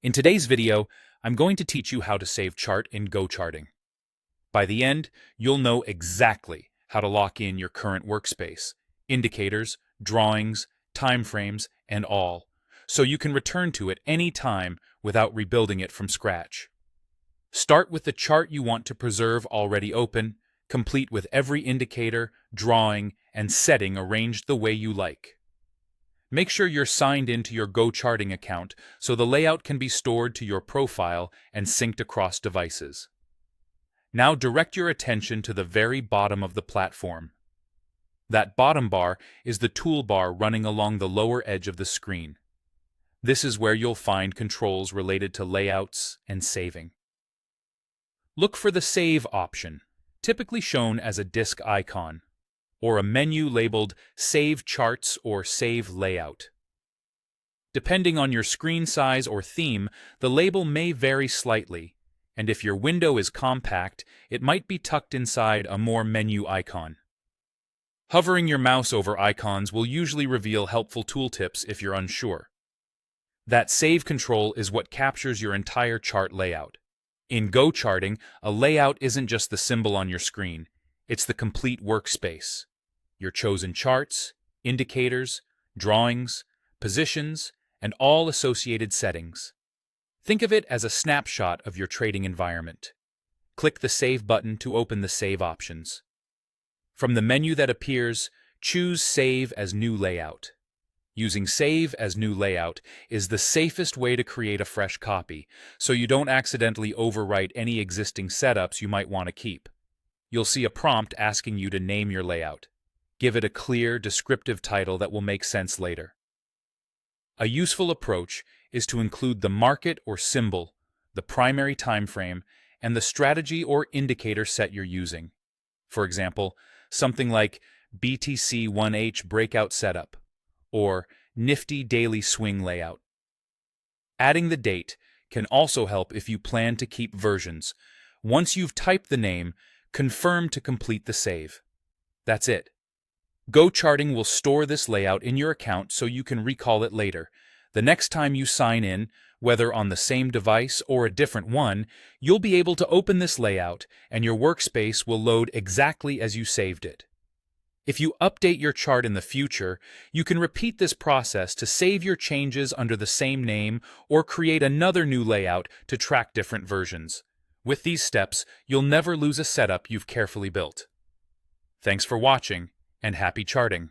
In today's video, I'm going to teach you how to save chart in GoCharting. By the end, you'll know exactly how to lock in your current workspace, indicators, drawings, timeframes, and all, so you can return to it any time without rebuilding it from scratch. Start with the chart you want to preserve already open, complete with every indicator, drawing, and setting arranged the way you like. Make sure you're signed into your GoCharting account so the layout can be stored to your profile and synced across devices. Now direct your attention to the very bottom of the platform. That bottom bar is the toolbar running along the lower edge of the screen. This is where you'll find controls related to layouts and saving. Look for the Save option, typically shown as a disk icon, or a menu labeled Save Charts or Save Layout. Depending on your screen size or theme, the label may vary slightly, and if your window is compact, it might be tucked inside a more menu icon. Hovering your mouse over icons will usually reveal helpful tooltips if you're unsure. That Save control is what captures your entire chart layout. In GoCharting, a layout isn't just the symbol on your screen, it's the complete workspace. Your chosen charts, indicators, drawings, positions, and all associated settings. Think of it as a snapshot of your trading environment. Click the Save button to open the Save options. From the menu that appears, choose Save as New Layout. Using Save as New Layout is the safest way to create a fresh copy, so you don't accidentally overwrite any existing setups you might want to keep. You'll see a prompt asking you to name your layout. Give it a clear, descriptive title that will make sense later. A useful approach is to include the market or symbol, the primary time frame, and the strategy or indicator set you're using. For example, something like BTC 1H Breakout Setup or Nifty Daily Swing Layout. Adding the date can also help if you plan to keep versions. Once you've typed the name, confirm to complete the save. That's it. GoCharting will store this layout in your account so you can recall it later. The next time you sign in, whether on the same device or a different one, you'll be able to open this layout and your workspace will load exactly as you saved it. If you update your chart in the future, you can repeat this process to save your changes under the same name or create another new layout to track different versions. With these steps, you'll never lose a setup you've carefully built. Thanks for watching, and happy charting!